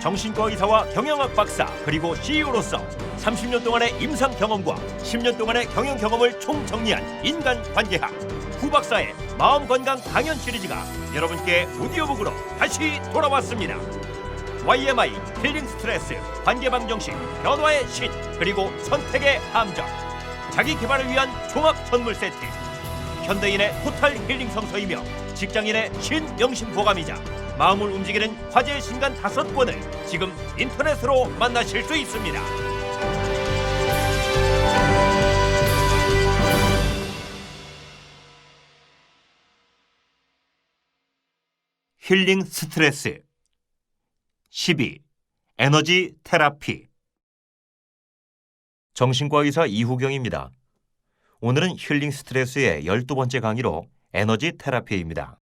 정신과 의사와 경영학 박사 그리고 CEO로서 30년 동안의 임상 경험과 10년 동안의 경영 경험을 총정리한 인간관계학 후 박사의 마음건강 강연 시리즈가 여러분께 오디오북으로 다시 돌아왔습니다. YMI 힐링 스트레스 관계방정식 변화의 신 그리고 선택의 함정 자기 개발을 위한 종합 선물 세트 현대인의 토탈 힐링 성서이며 직장인의 신명심 보감이자 마음을 움직이는 화제의 신간 5권을 지금 인터넷으로 만나실 수 있습니다. 힐링 스트레스 12. 에너지 테라피 정신과 의사 이후경입니다. 오늘은 힐링 스트레스의 12번째 강의로 에너지 테라피입니다.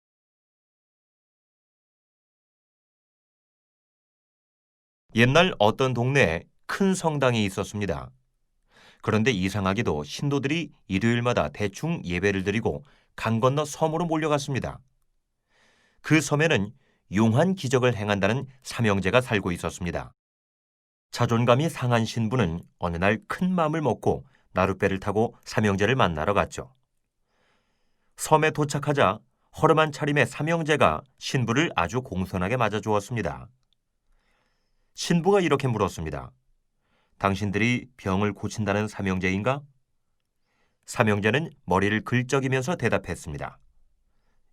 옛날 어떤 동네에 큰 성당이 있었습니다. 그런데 이상하게도 신도들이 일요일마다 대충 예배를 드리고 강 건너 섬으로 몰려갔습니다. 그 섬에는 용한 기적을 행한다는 삼형제가 살고 있었습니다. 자존감이 상한 신부는 어느 날 큰 마음을 먹고 나룻배를 타고 삼형제를 만나러 갔죠. 섬에 도착하자 허름한 차림의 삼형제가 신부를 아주 공손하게 맞아주었습니다. 신부가 이렇게 물었습니다. 당신들이 병을 고친다는 삼형제인가? 삼형제는 머리를 긁적이면서 대답했습니다.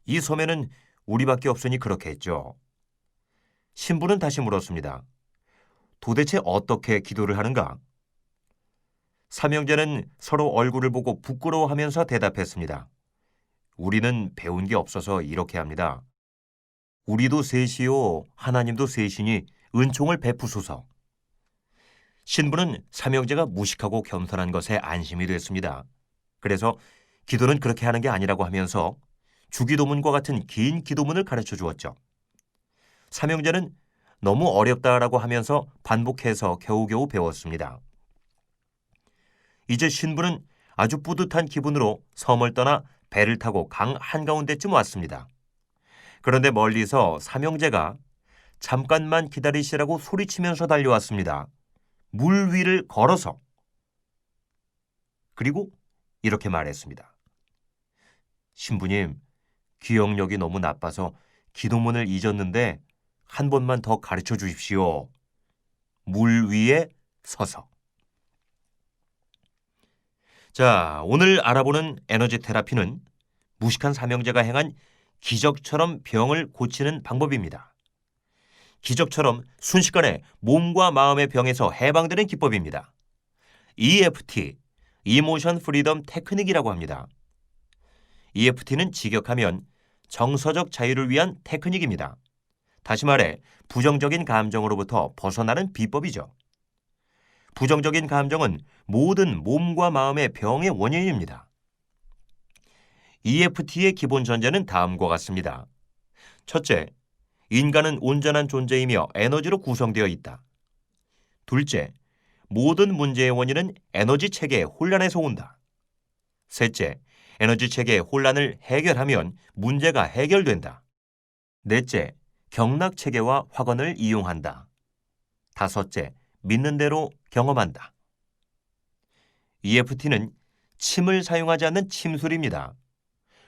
이 섬에는 우리밖에 없으니 그렇게 했죠. 신부는 다시 물었습니다. 도대체 어떻게 기도를 하는가? 삼형제는 서로 얼굴을 보고 부끄러워하면서 대답했습니다. 우리는 배운 게 없어서 이렇게 합니다. 우리도 셋이요 하나님도 셋이니 은총을 베푸소서. 신부는 삼형제가 무식하고 겸손한 것에 안심이 됐습니다. 그래서 기도는 그렇게 하는 게 아니라고 하면서 주기도문과 같은 긴 기도문을 가르쳐 주었죠. 삼형제는 너무 어렵다라고 하면서 반복해서 겨우겨우 배웠습니다. 이제 신부는 아주 뿌듯한 기분으로 섬을 떠나 배를 타고 강 한가운데쯤 왔습니다. 그런데 멀리서 삼형제가 잠깐만 기다리시라고 소리치면서 달려왔습니다. 물 위를 걸어서. 그리고 이렇게 말했습니다. 신부님, 기억력이 너무 나빠서 기도문을 잊었는데 한 번만 더 가르쳐 주십시오. 물 위에 서서. 자, 오늘 알아보는 에너지 테라피는 무식한 삼형제가 행한 기적처럼 병을 고치는 방법입니다. 기적처럼 순식간에 몸과 마음의 병에서 해방되는 기법입니다. EFT, 이모션 프리덤 테크닉이라고 합니다. EFT는 직역하면 정서적 자유를 위한 테크닉입니다. 다시 말해 부정적인 감정으로부터 벗어나는 비법이죠. 부정적인 감정은 모든 몸과 마음의 병의 원인입니다. EFT의 기본 전제는 다음과 같습니다. 첫째, 인간은 온전한 존재이며 에너지로 구성되어 있다. 둘째, 모든 문제의 원인은 에너지 체계의 혼란에서 온다. 셋째, 에너지 체계의 혼란을 해결하면 문제가 해결된다. 넷째, 경락 체계와 화건을 이용한다. 다섯째, 믿는 대로 경험한다. EFT는 침을 사용하지 않는 침술입니다.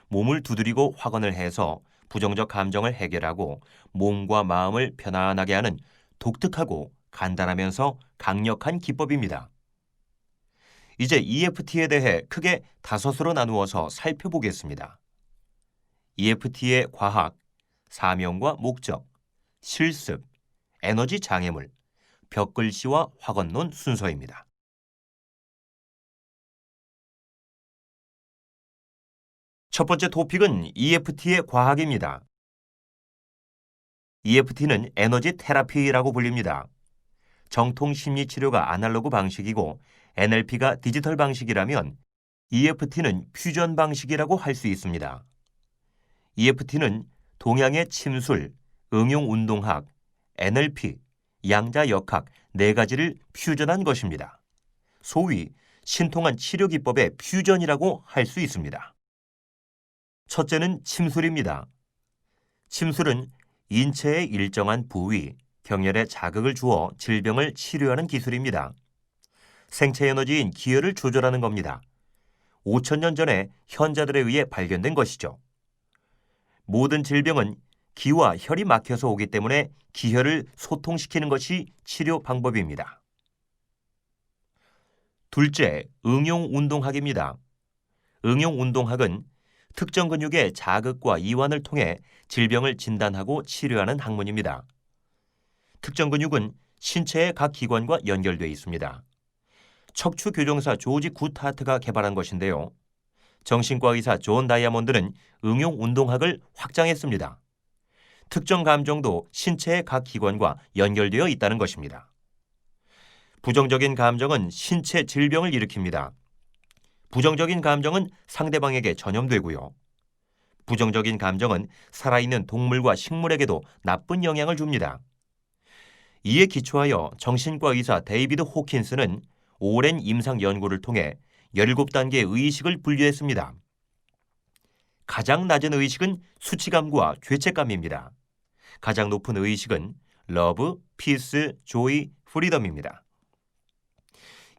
몸을 두드리고 화건을 해서 부정적 감정을 해결하고 몸과 마음을 편안하게 하는 독특하고 간단하면서 강력한 기법입니다. 이제 EFT에 대해 크게 5으로 나누어서 살펴보겠습니다. EFT의 과학, 사명과 목적, 실습, 에너지 장애물, 벽글씨와 화건론 순서입니다. 첫 번째 토픽은 EFT의 과학입니다. EFT는 에너지 테라피라고 불립니다. 정통 심리치료가 아날로그 방식이고 NLP가 디지털 방식이라면 EFT는 퓨전 방식이라고 할 수 있습니다. EFT는 동양의 침술, 응용운동학, NLP, 양자역학 4가지를 퓨전한 것입니다. 소위 신통한 치료기법의 퓨전이라고 할 수 있습니다. 첫째는 침술입니다. 침술은 인체의 일정한 부위, 경혈에 자극을 주어 질병을 치료하는 기술입니다. 생체 에너지인 기혈을 조절하는 겁니다. 5,000년 전에 현자들에 의해 발견된 것이죠. 모든 질병은 기와 혈이 막혀서 오기 때문에 기혈을 소통시키는 것이 치료 방법입니다. 둘째, 응용운동학입니다. 응용운동학은 특정 근육의 자극과 이완을 통해 질병을 진단하고 치료하는 학문입니다. 특정 근육은 신체의 각 기관과 연결되어 있습니다. 척추교정사 조지 굿하트가 개발한 것인데요. 정신과 의사 존 다이아몬드는 응용운동학을 확장했습니다. 특정 감정도 신체의 각 기관과 연결되어 있다는 것입니다. 부정적인 감정은 신체 질병을 일으킵니다. 부정적인 감정은 상대방에게 전염되고요. 부정적인 감정은 살아있는 동물과 식물에게도 나쁜 영향을 줍니다. 이에 기초하여 정신과 의사 데이비드 호킨스는 오랜 임상 연구를 통해 17단계의 의식을 분류했습니다. 가장 낮은 의식은 수치감과 죄책감입니다. 가장 높은 의식은 러브, 피스, 조이, 프리덤입니다.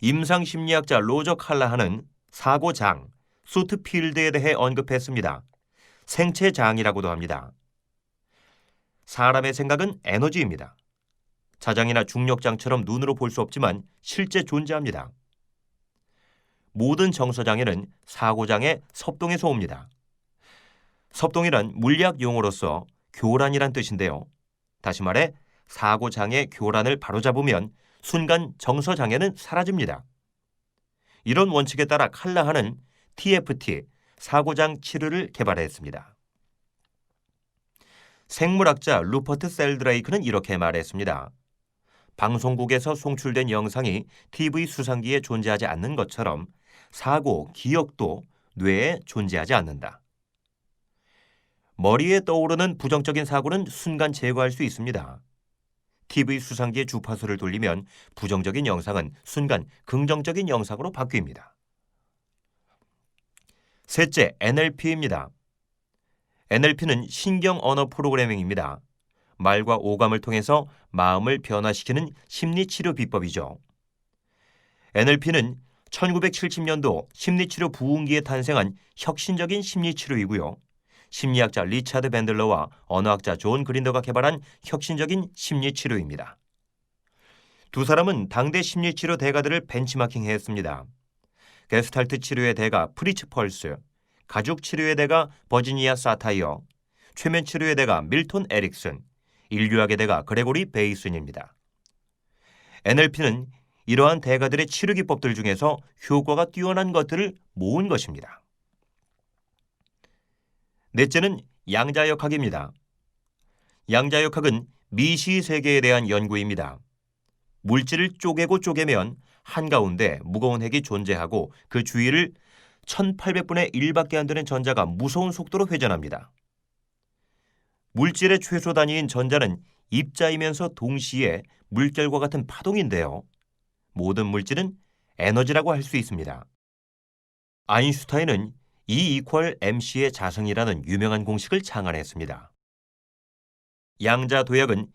임상심리학자 로저 칼라한은 사고장, 소트필드에 대해 언급했습니다. 생체장이라고도 합니다. 사람의 생각은 에너지입니다. 자장이나 중력장처럼 눈으로 볼 수 없지만 실제 존재합니다. 모든 정서장애는 사고장의 섭동에서 옵니다. 섭동이란 물리학 용어로서 교란이란 뜻인데요. 다시 말해 사고장애 교란을 바로잡으면 순간 정서장애는 사라집니다. 이런 원칙에 따라 칼라한은 TFT, 사고장 치료를 개발했습니다. 생물학자 루퍼트 셀드레이크는 이렇게 말했습니다. 방송국에서 송출된 영상이 TV 수상기에 존재하지 않는 것처럼 사고, 기억도 뇌에 존재하지 않는다. 머리에 떠오르는 부정적인 사고는 순간 제거할 수 있습니다. TV 수상기의 주파수를 돌리면 부정적인 영상은 순간 긍정적인 영상으로 바뀝니다. 셋째, NLP입니다. NLP는 신경 언어 프로그래밍입니다. 말과 오감을 통해서 마음을 변화시키는 심리치료 비법이죠. NLP는 1970년도 심리치료 부흥기에 탄생한 혁신적인 심리치료이고요. 심리학자 리차드 밴들러와 언어학자 존 그린더가 개발한 혁신적인 심리치료입니다. 두 사람은 당대 심리치료 대가들을 벤치마킹했습니다. 게스탈트 치료의 대가 프리츠 펄스, 가죽 치료의 대가 버지니아 사타이어, 최면 치료의 대가 밀톤 에릭슨, 인류학의 대가 그레고리 베이슨입니다. NLP는 이러한 대가들의 치료 기법들 중에서 효과가 뛰어난 것들을 모은 것입니다. 넷째는 양자역학입니다. 양자역학은 미시 세계에 대한 연구입니다. 물질을 쪼개고 쪼개면 한가운데 무거운 핵이 존재하고 그 주위를 1800분의 1밖에 안 되는 전자가 무서운 속도로 회전합니다. 물질의 최소 단위인 전자는 입자이면서 동시에 물결과 같은 파동인데요. 모든 물질은 에너지라고 할 수 있습니다. 아인슈타인은 E=mc의 자성이라는 유명한 공식을 창안했습니다. 양자 도약은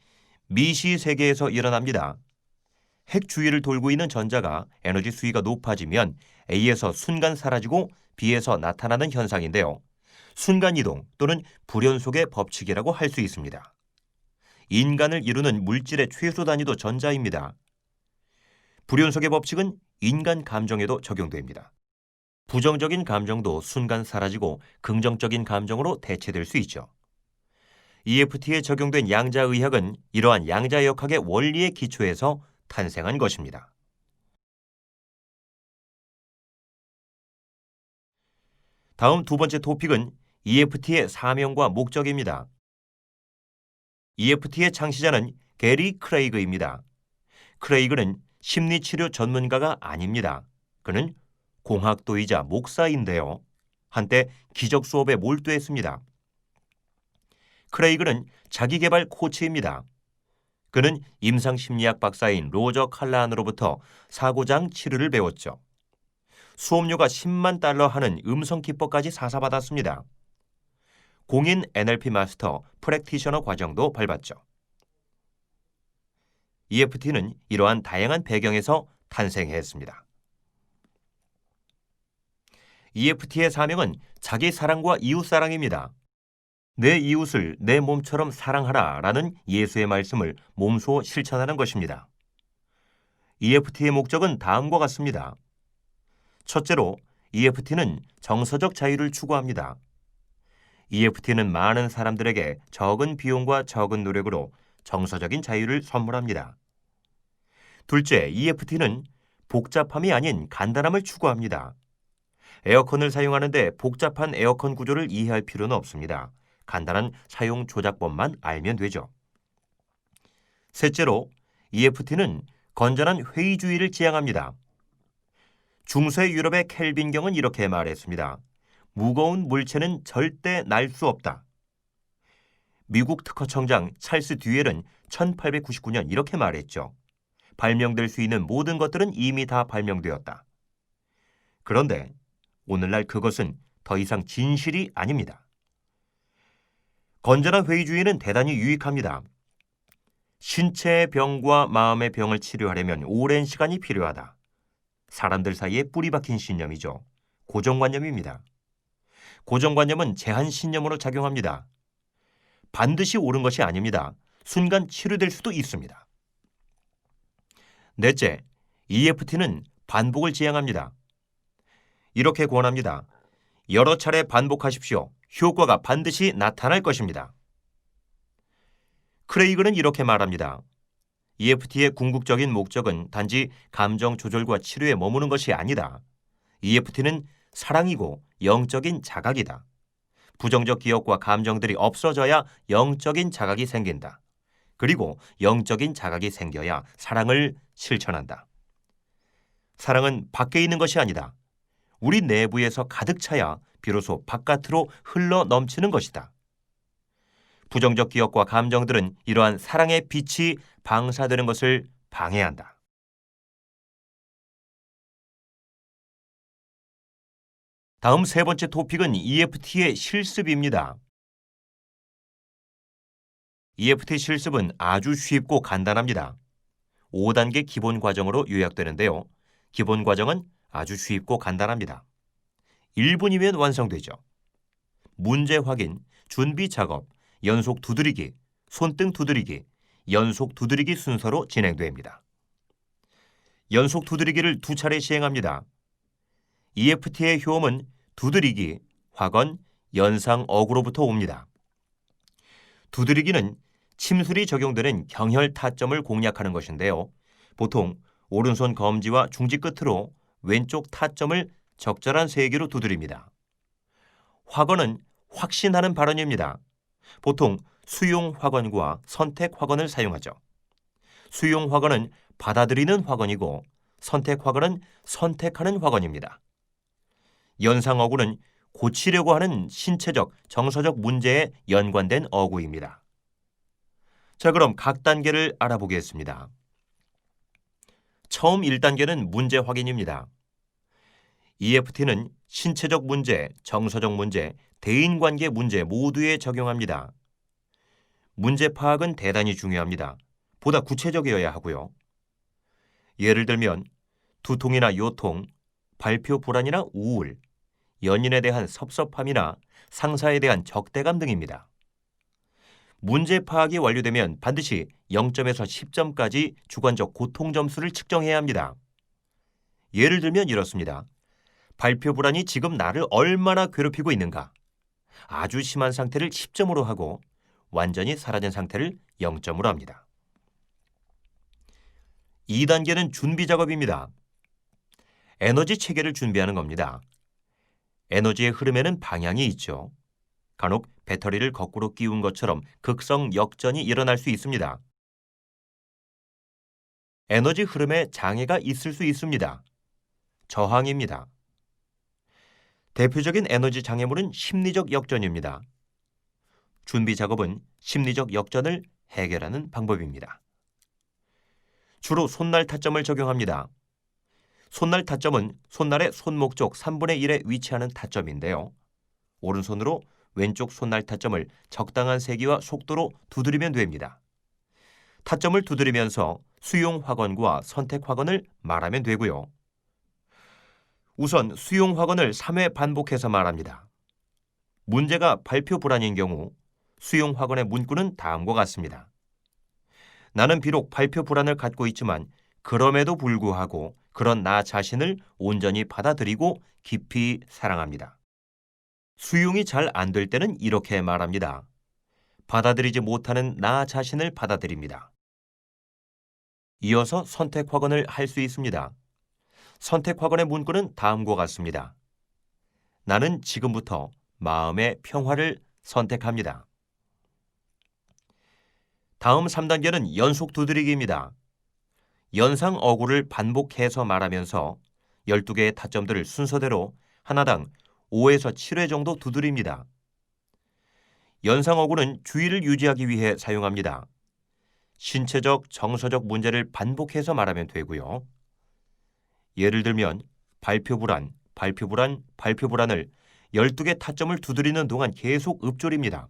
미시 세계에서 일어납니다. 핵 주위를 돌고 있는 전자가 에너지 수위가 높아지면 A에서 순간 사라지고 B에서 나타나는 현상인데요. 순간이동 또는 불연속의 법칙이라고 할 수 있습니다. 인간을 이루는 물질의 최소 단위도 전자입니다. 불연속의 법칙은 인간 감정에도 적용됩니다. 부정적인 감정도 순간 사라지고 긍정적인 감정으로 대체될 수 있죠. EFT에 적용된 양자의학은 이러한 양자역학의 원리의 기초에서 탄생한 것입니다. 다음 두 번째 토픽은 EFT의 사명과 목적입니다. EFT의 창시자는 게리 크레이그입니다. 크레이그는 심리치료 전문가가 아닙니다. 그는 공학도이자 목사인데요. 한때 기적 수업에 몰두했습니다. 크레이그는 자기개발 코치입니다. 그는 임상심리학 박사인 로저 칼라한으로부터 사고장 치료를 배웠죠. 수업료가 10만 달러 하는 음성 기법까지 사사받았습니다. 공인 NLP 마스터 프랙티셔너 과정도 밟았죠. EFT는 이러한 다양한 배경에서 탄생했습니다. EFT의 사명은 자기 사랑과 이웃 사랑입니다. 내 이웃을 내 몸처럼 사랑하라 라는 예수의 말씀을 몸소 실천하는 것입니다. EFT의 목적은 다음과 같습니다. 첫째로, EFT는 정서적 자유를 추구합니다. EFT는 많은 사람들에게 적은 비용과 적은 노력으로 정서적인 자유를 선물합니다. 둘째, EFT는 복잡함이 아닌 간단함을 추구합니다. 에어컨을 사용하는데 복잡한 에어컨 구조를 이해할 필요는 없습니다. 간단한 사용 조작법만 알면 되죠. 셋째로, EFT는 건전한 회의주의를 지향합니다. 중세 유럽의 켈빈경은 이렇게 말했습니다. 무거운 물체는 절대 날 수 없다. 미국 특허청장 찰스 듀엘은 1899년 이렇게 말했죠. 발명될 수 있는 모든 것들은 이미 다 발명되었다. 그런데 오늘날 그것은 더 이상 진실이 아닙니다. 건전한 회의주의는 대단히 유익합니다. 신체의 병과 마음의 병을 치료하려면 오랜 시간이 필요하다. 사람들 사이에 뿌리 박힌 신념이죠. 고정관념입니다. 고정관념은 제한신념으로 작용합니다. 반드시 옳은 것이 아닙니다. 순간 치료될 수도 있습니다. 넷째, EFT는 반복을 지향합니다. 이렇게 권합니다. 여러 차례 반복하십시오. 효과가 반드시 나타날 것입니다. 크레이그는 이렇게 말합니다. EFT의 궁극적인 목적은 단지 감정 조절과 치료에 머무는 것이 아니다. EFT는 사랑이고 영적인 자각이다. 부정적 기억과 감정들이 없어져야 영적인 자각이 생긴다. 그리고 영적인 자각이 생겨야 사랑을 실천한다. 사랑은 밖에 있는 것이 아니다. 우리 내부에서 가득 차야 비로소 바깥으로 흘러 넘치는 것이다. 부정적 기억과 감정들은 이러한 사랑의 빛이 방사되는 것을 방해한다. 다음 세 번째 토픽은 EFT의 실습입니다. EFT 실습은 아주 쉽고 간단합니다. 5단계 기본 과정으로 요약되는데요. 기본 과정은 아주 쉽고 간단합니다. 1분이면 완성되죠. 문제 확인, 준비 작업, 연속 두드리기, 손등 두드리기, 연속 두드리기 순서로 진행됩니다. 연속 두드리기를 2차례 시행합니다. EFT의 효험은 두드리기, 확언, 연상, 어구로부터 옵니다. 두드리기는 침술이 적용되는 경혈 타점을 공략하는 것인데요. 보통 오른손 검지와 중지 끝으로 왼쪽 타점을 적절한 세기로 두드립니다. 확언은 확신하는 발언입니다. 보통 수용 확언과 선택 확언을 사용하죠. 수용 확언은 받아들이는 확언이고 선택 확언은 선택하는 확언입니다. 연상 어구는 고치려고 하는 신체적, 정서적 문제에 연관된 어구입니다. 자, 그럼 각 단계를 알아보겠습니다. 처음 1단계는 문제 확인입니다. EFT는 신체적 문제, 정서적 문제, 대인관계 문제 모두에 적용합니다. 문제 파악은 대단히 중요합니다. 보다 구체적이어야 하고요. 예를 들면 두통이나 요통, 발표 불안이나 우울, 연인에 대한 섭섭함이나 상사에 대한 적대감 등입니다. 문제 파악이 완료되면 반드시 0점에서 10점까지 주관적 고통 점수를 측정해야 합니다. 예를 들면 이렇습니다. 발표 불안이 지금 나를 얼마나 괴롭히고 있는가? 아주 심한 상태를 10점으로 하고 완전히 사라진 상태를 0점으로 합니다. 2단계는 준비 작업입니다. 에너지 체계를 준비하는 겁니다. 에너지의 흐름에는 방향이 있죠. 간혹 배터리를 거꾸로 끼운 것처럼 극성 역전이 일어날 수 있습니다. 에너지 흐름에 장애가 있을 수 있습니다. 저항입니다. 대표적인 에너지 장애물은 심리적 역전입니다. 준비 작업은 심리적 역전을 해결하는 방법입니다. 주로 손날 타점을 적용합니다. 손날 타점은 손날의 손목 쪽 3분의 1에 위치하는 타점인데요. 오른손으로 왼쪽 손날 타점을 적당한 세기와 속도로 두드리면 됩니다. 타점을 두드리면서 수용 확언과 선택 확언을 말하면 되고요. 우선 수용 확언을 3회 반복해서 말합니다. 문제가 발표 불안인 경우 수용 확언의 문구는 다음과 같습니다. 나는 비록 발표 불안을 갖고 있지만 그럼에도 불구하고 그런 나 자신을 온전히 받아들이고 깊이 사랑합니다. 수용이 잘 안 될 때는 이렇게 말합니다. 받아들이지 못하는 나 자신을 받아들입니다. 이어서 선택 확언을 할 수 있습니다. 선택 확언의 문구는 다음과 같습니다. 나는 지금부터 마음의 평화를 선택합니다. 다음 3단계는 연속 두드리기입니다. 연상 어구를 반복해서 말하면서 12개의 타점들을 순서대로 하나당 5에서 7회 정도 두드립니다. 연상 어구는 주의를 유지하기 위해 사용합니다. 신체적, 정서적 문제를 반복해서 말하면 되고요. 예를 들면 발표 불안, 발표 불안, 발표 불안을 12개 타점을 두드리는 동안 계속 읊조립니다.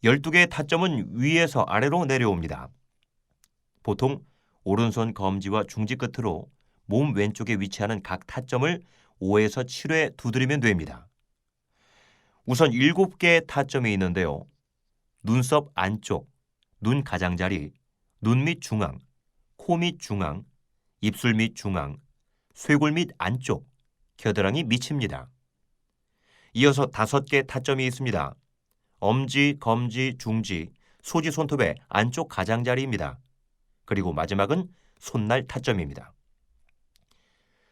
12개의 타점은 위에서 아래로 내려옵니다. 보통 오른손 검지와 중지 끝으로 몸 왼쪽에 위치하는 각 타점을 5에서 7회 두드리면 됩니다. 우선 7개의 타점이 있는데요. 눈썹 안쪽, 눈 가장자리, 눈 밑 중앙, 코 밑 중앙, 입술 밑 중앙, 쇄골 밑 안쪽, 겨드랑이 밑입니다. 이어서 5개 타점이 있습니다. 엄지, 검지, 중지, 소지 손톱의 안쪽 가장자리입니다. 그리고 마지막은 손날 타점입니다.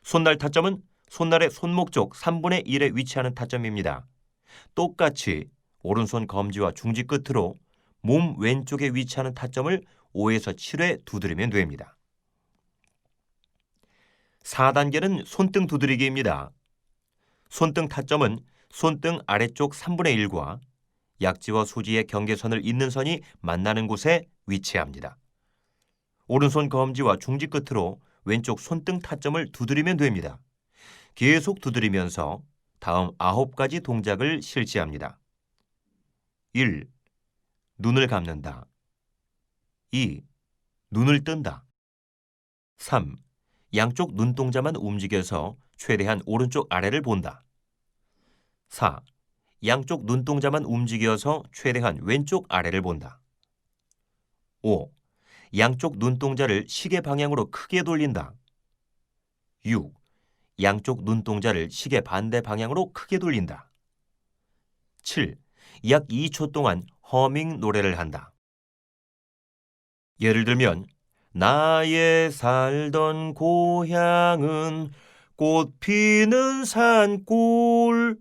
손날 타점은 손날의 손목 쪽 3분의 1에 위치하는 타점입니다. 똑같이 오른손 검지와 중지 끝으로 몸 왼쪽에 위치하는 타점을 5에서 7회 두드리면 됩니다. 4단계는 손등 두드리기입니다. 손등 타점은 손등 아래쪽 3분의 1과 약지와 소지의 경계선을 잇는 선이 만나는 곳에 위치합니다. 오른손 검지와 중지 끝으로 왼쪽 손등 타점을 두드리면 됩니다. 계속 두드리면서 다음 9가지 동작을 실시합니다. 1. 눈을 감는다. 2. 눈을 뜬다. 3. 양쪽 눈동자만 움직여서 최대한 오른쪽 아래를 본다. 4. 양쪽 눈동자만 움직여서 최대한 왼쪽 아래를 본다. 5. 양쪽 눈동자를 시계 방향으로 크게 돌린다. 6. 양쪽 눈동자를 시계 반대 방향으로 크게 돌린다. 7. 약 2초 동안 허밍 노래를 한다. 예를 들면 나의 살던 고향은 꽃 피는 산골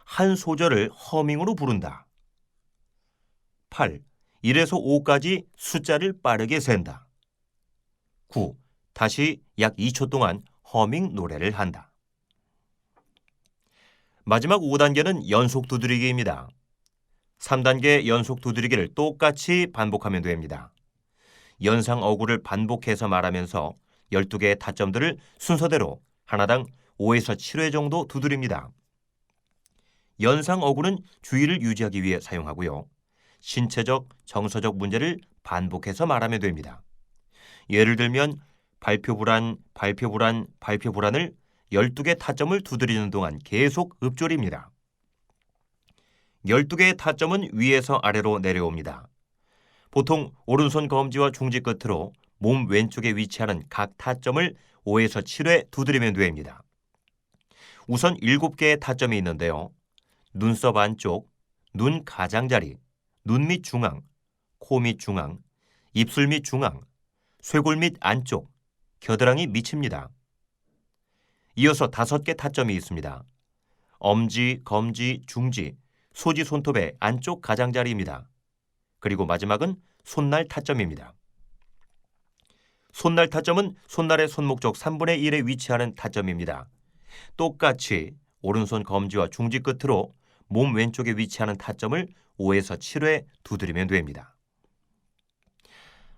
한 소절을 허밍으로 부른다. 8. 1에서 5까지 숫자를 빠르게 센다. 9. 다시 약 2초 동안 허밍 노래를 한다. 마지막 5단계는 연속 두드리기입니다. 3단계 연속 두드리기를 똑같이 반복하면 됩니다. 연상 어구를 반복해서 말하면서 12개의 타점들을 순서대로 하나당 5에서 7회 정도 두드립니다. 연상 어구는 주의를 유지하기 위해 사용하고요. 신체적, 정서적 문제를 반복해서 말하면 됩니다. 예를 들면 발표 불안, 발표 불안, 발표 불안을 12개 타점을 두드리는 동안 계속 읊조립니다. 12개의 타점은 위에서 아래로 내려옵니다. 보통 오른손 검지와 중지 끝으로 몸 왼쪽에 위치하는 각 타점을 5에서 7회 두드리면 됩니다. 우선 7개의 타점이 있는데요. 눈썹 안쪽, 눈 가장자리, 눈 밑 중앙, 코 밑 중앙, 입술 밑 중앙, 쇄골 밑 안쪽, 겨드랑이 밑입니다. 이어서 5개 타점이 있습니다. 엄지, 검지, 중지, 소지 손톱의 안쪽 가장자리입니다. 그리고 마지막은 손날 타점입니다. 손날 타점은 손날의 손목 쪽 3분의 1에 위치하는 타점입니다. 똑같이 오른손 검지와 중지 끝으로 몸 왼쪽에 위치하는 타점을 5에서 7회 두드리면 됩니다.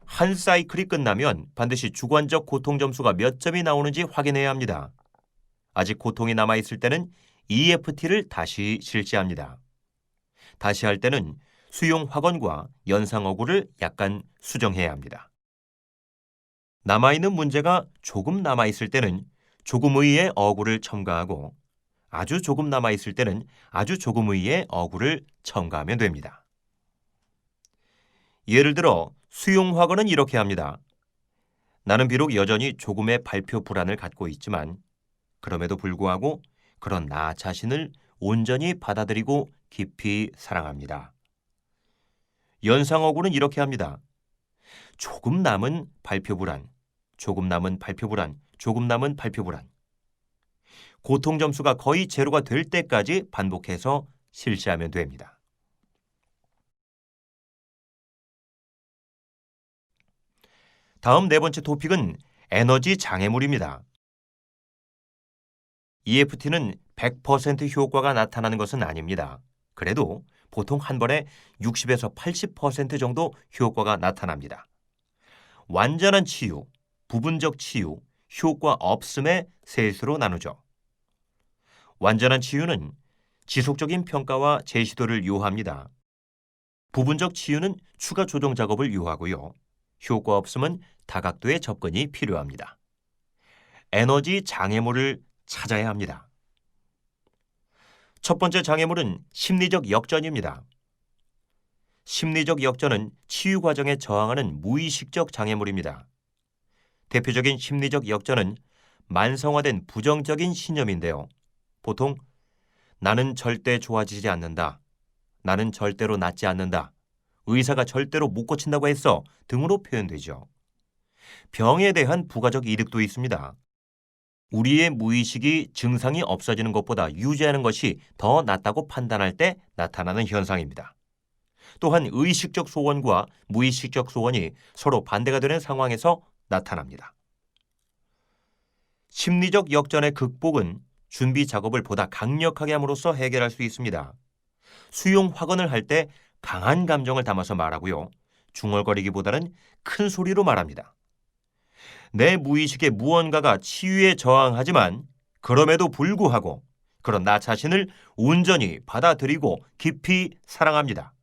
한 사이클이 끝나면 반드시 주관적 고통 점수가 몇 점이 나오는지 확인해야 합니다. 아직 고통이 남아있을 때는 EFT를 다시 실시합니다. 다시 할 때는 수용 확언과 연상 어구를 약간 수정해야 합니다. 남아있는 문제가 조금 남아있을 때는 조금의의 어구를 첨가하고 아주 조금 남아있을 때는 아주 조금의의 어구를 첨가하면 됩니다. 예를 들어 수용 확언은 이렇게 합니다. 나는 비록 여전히 조금의 발표 불안을 갖고 있지만 그럼에도 불구하고 그런 나 자신을 온전히 받아들이고 깊이 사랑합니다. 연상어구는 이렇게 합니다. 조금 남은 발표 불안, 조금 남은 발표 불안, 조금 남은 발표 불안. 고통 점수가 거의 제로가 될 때까지 반복해서 실시하면 됩니다. 다음 네 번째 토픽은 에너지 장애물입니다. EFT는 100% 효과가 나타나는 것은 아닙니다. 그래도 보통 한 번에 60에서 80% 정도 효과가 나타납니다. 완전한 치유, 부분적 치유, 효과 없음의 셋으로 나누죠. 완전한 치유는 지속적인 평가와 재시도를 요합니다. 부분적 치유는 추가 조정 작업을 요하고요. 효과 없음은 다각도의 접근이 필요합니다. 에너지 장애물을 찾아야 합니다. 첫 번째 장애물은 심리적 역전입니다. 심리적 역전은 치유 과정에 저항하는 무의식적 장애물입니다. 대표적인 심리적 역전은 만성화된 부정적인 신념인데요. 보통 나는 절대 좋아지지 않는다. 나는 절대로 낫지 않는다. 의사가 절대로 못 고친다고 했어 등으로 표현되죠. 병에 대한 부가적 이득도 있습니다. 우리의 무의식이 증상이 없어지는 것보다 유지하는 것이 더 낫다고 판단할 때 나타나는 현상입니다. 또한 의식적 소원과 무의식적 소원이 서로 반대가 되는 상황에서 나타납니다. 심리적 역전의 극복은 준비 작업을 보다 강력하게 함으로써 해결할 수 있습니다. 수용 확언을 할 때 강한 감정을 담아서 말하고요. 중얼거리기보다는 큰 소리로 말합니다. 내 무의식의 무언가가 치유에 저항하지만 그럼에도 불구하고 그런 나 자신을 온전히 받아들이고 깊이 사랑합니다.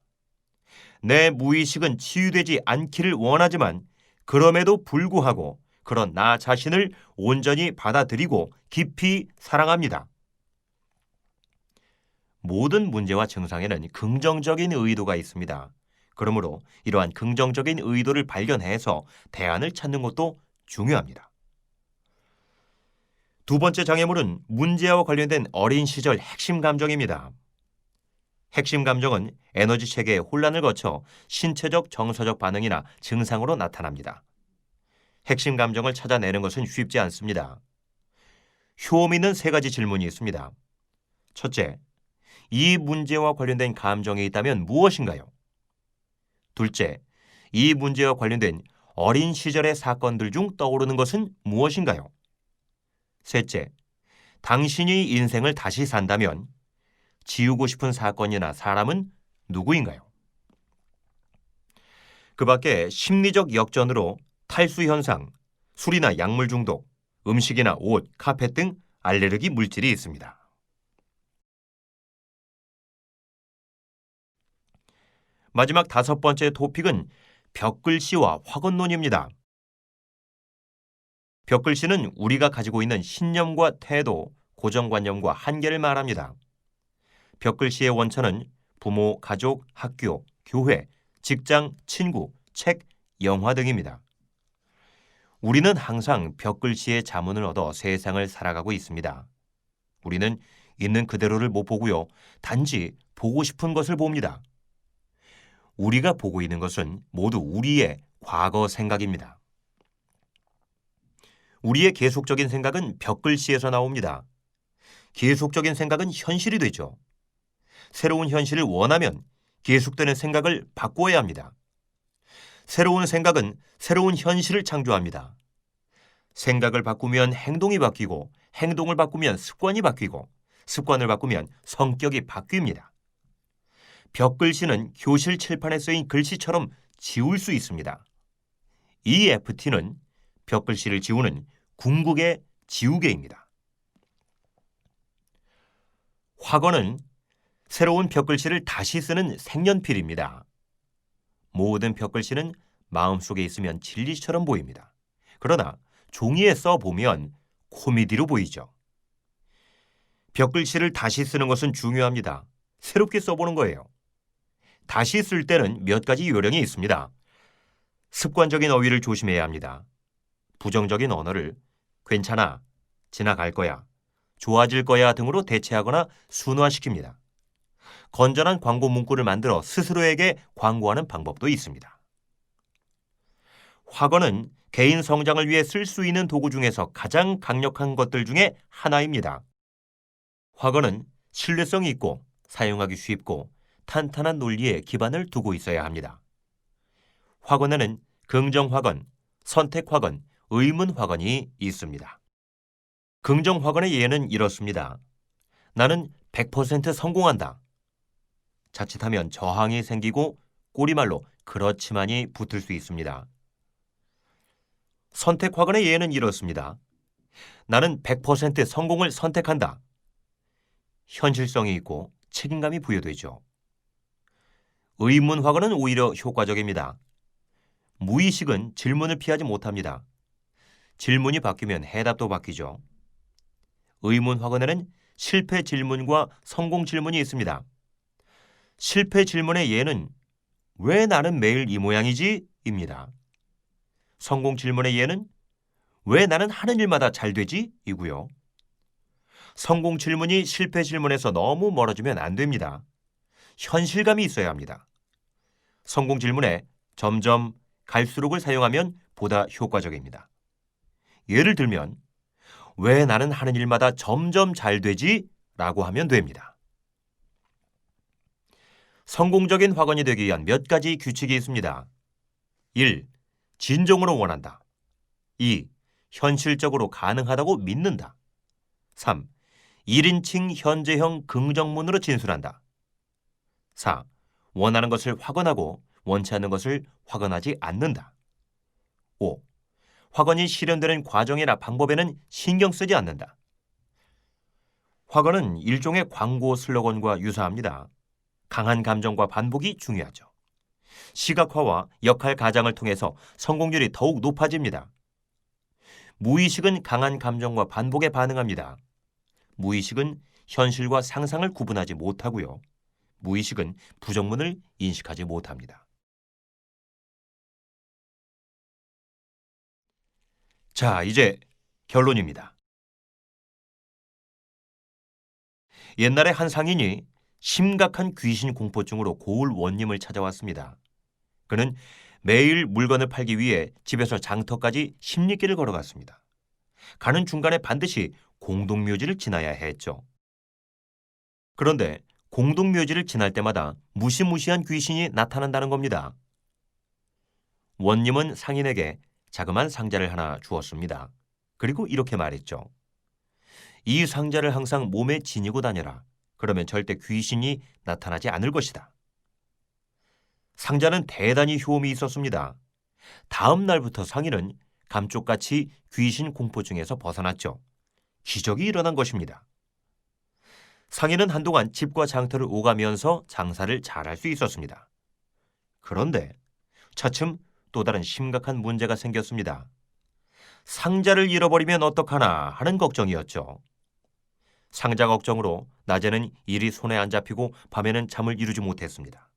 내 무의식은 치유되지 않기를 원하지만 그럼에도 불구하고 그런 나 자신을 온전히 받아들이고 깊이 사랑합니다. 모든 문제와 증상에는 긍정적인 의도가 있습니다. 그러므로 이러한 긍정적인 의도를 발견해서 대안을 찾는 것도 중요합니다. 두 번째 장애물은 문제와 관련된 어린 시절 핵심 감정입니다. 핵심 감정은 에너지 체계의 혼란을 거쳐 신체적, 정서적 반응이나 증상으로 나타납니다. 핵심 감정을 찾아내는 것은 쉽지 않습니다. 효험 있는 세 가지 질문이 있습니다. 첫째, 이 문제와 관련된 감정이 있다면 무엇인가요? 둘째, 이 문제와 관련된 어린 시절의 사건들 중 떠오르는 것은 무엇인가요? 셋째, 당신이 인생을 다시 산다면 지우고 싶은 사건이나 사람은 누구인가요? 그 밖에 심리적 역전으로 탈수 현상, 술이나 약물 중독, 음식이나 옷, 카펫 등 알레르기 물질이 있습니다. 마지막 다섯 번째 토픽은 벽글씨와 확언론입니다. 벽글씨는 우리가 가지고 있는 신념과 태도, 고정관념과 한계를 말합니다. 벽글씨의 원천은 부모, 가족, 학교, 교회, 직장, 친구, 책, 영화 등입니다. 우리는 항상 벽글씨의 자문을 얻어 세상을 살아가고 있습니다. 우리는 있는 그대로를 못 보고요. 단지 보고 싶은 것을 봅니다. 우리가 보고 있는 것은 모두 우리의 과거 생각입니다. 우리의 계속적인 생각은 벽글씨에서 나옵니다. 계속적인 생각은 현실이 되죠. 새로운 현실을 원하면 계속되는 생각을 바꿔야 합니다. 새로운 생각은 새로운 현실을 창조합니다. 생각을 바꾸면 행동이 바뀌고 행동을 바꾸면 습관이 바뀌고 습관을 바꾸면 성격이 바뀝니다. 벽글씨는 교실 칠판에 쓰인 글씨처럼 지울 수 있습니다. EFT는 벽글씨를 지우는 궁극의 지우개입니다. 확언은 새로운 벽글씨를 다시 쓰는 색연필입니다. 모든 벽글씨는 마음속에 있으면 진리처럼 보입니다. 그러나 종이에 써보면 코미디로 보이죠. 벽글씨를 다시 쓰는 것은 중요합니다. 새롭게 써보는 거예요. 다시 쓸 때는 몇 가지 요령이 있습니다. 습관적인 어휘를 조심해야 합니다. 부정적인 언어를 괜찮아, 지나갈 거야, 좋아질 거야 등으로 대체하거나 순화시킵니다. 건전한 광고 문구를 만들어 스스로에게 광고하는 방법도 있습니다. 확언은 개인 성장을 위해 쓸 수 있는 도구 중에서 가장 강력한 것들 중에 하나입니다. 확언은 신뢰성이 있고 사용하기 쉽고 탄탄한 논리에 기반을 두고 있어야 합니다. 확언에는 긍정 확언, 선택 확언, 의문 확언이 있습니다. 긍정 확언의 예는 이렇습니다. 나는 100% 성공한다. 자칫하면 저항이 생기고 꼬리말로 그렇지만이 붙을 수 있습니다. 선택 확언의 예는 이렇습니다. 나는 100% 성공을 선택한다. 현실성이 있고 책임감이 부여되죠. 의문 확언은 오히려 효과적입니다. 무의식은 질문을 피하지 못합니다. 질문이 바뀌면 해답도 바뀌죠. 의문 확언에는 실패 질문과 성공 질문이 있습니다. 실패 질문의 예는 왜 나는 매일 이 모양이지? 입니다. 성공 질문의 예는 왜 나는 하는 일마다 잘 되지? 이고요. 성공 질문이 실패 질문에서 너무 멀어지면 안 됩니다. 현실감이 있어야 합니다. 성공 질문에 점점 갈수록을 사용하면 보다 효과적입니다. 예를 들면 왜 나는 하는 일마다 점점 잘 되지? 라고 하면 됩니다. 성공적인 확언이 되기 위한 몇 가지 규칙이 있습니다. 1. 진정으로 원한다. 2. 현실적으로 가능하다고 믿는다. 3. 1인칭 현재형 긍정문으로 진술한다. 4. 원하는 것을 확언하고 원치 않는 것을 확언하지 않는다. 5. 확언이 실현되는 과정이나 방법에는 신경 쓰지 않는다. 확언은 일종의 광고 슬로건과 유사합니다. 강한 감정과 반복이 중요하죠. 시각화와 역할 가장을 통해서 성공률이 더욱 높아집니다. 무의식은 강한 감정과 반복에 반응합니다. 무의식은 현실과 상상을 구분하지 못하고요. 무의식은 부정문을 인식하지 못합니다. 자, 이제 결론입니다. 옛날에 한 상인이 심각한 귀신 공포증으로 고을 원님을 찾아왔습니다. 그는 매일 물건을 팔기 위해 집에서 장터까지 10리길을 걸어갔습니다. 가는 중간에 반드시 공동묘지를 지나야 했죠. 그런데 공동묘지를 지날 때마다 무시무시한 귀신이 나타난다는 겁니다. 원님은 상인에게 자그마한 상자를 하나 주었습니다. 그리고 이렇게 말했죠. 이 상자를 항상 몸에 지니고 다녀라. 그러면 절대 귀신이 나타나지 않을 것이다. 상자는 대단히 효험이 있었습니다. 다음 날부터 상인은 감쪽같이 귀신 공포증에서 벗어났죠. 기적이 일어난 것입니다. 상인은 한동안 집과 장터를 오가면서 장사를 잘할 수 있었습니다. 그런데 차츰 또 다른 심각한 문제가 생겼습니다. 상자를 잃어버리면 어떡하나 하는 걱정이었죠. 상자 걱정으로 낮에는 일이 손에 안 잡히고 밤에는 잠을 이루지 못했습니다.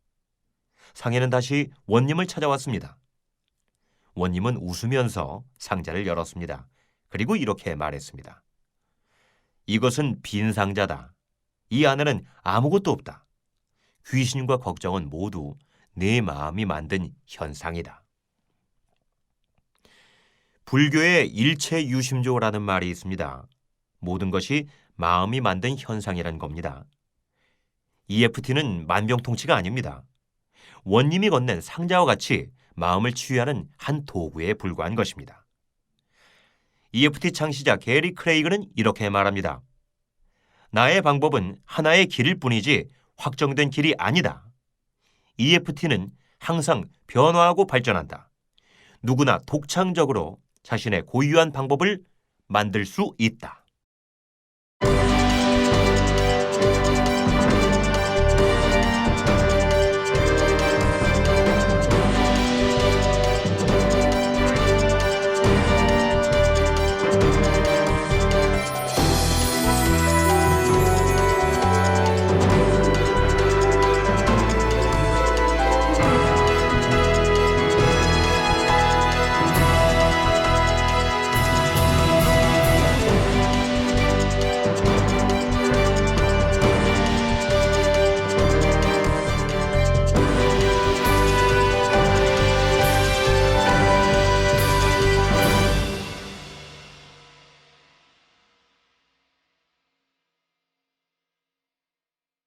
상인은 다시 원님을 찾아왔습니다. 원님은 웃으면서 상자를 열었습니다. 그리고 이렇게 말했습니다. 이것은 빈 상자다. 이 안에는 아무것도 없다. 귀신과 걱정은 모두 내 마음이 만든 현상이다. 불교에 일체유심조라는 말이 있습니다. 모든 것이 마음이 만든 현상이란 겁니다. EFT는 만병통치가 아닙니다. 원님이 건넨 상자와 같이 마음을 치유하는 한 도구에 불과한 것입니다. EFT 창시자 게리 크레이그는 이렇게 말합니다. 나의 방법은 하나의 길일 뿐이지 확정된 길이 아니다. EFT는 항상 변화하고 발전한다. 누구나 독창적으로 자신의 고유한 방법을 만들 수 있다.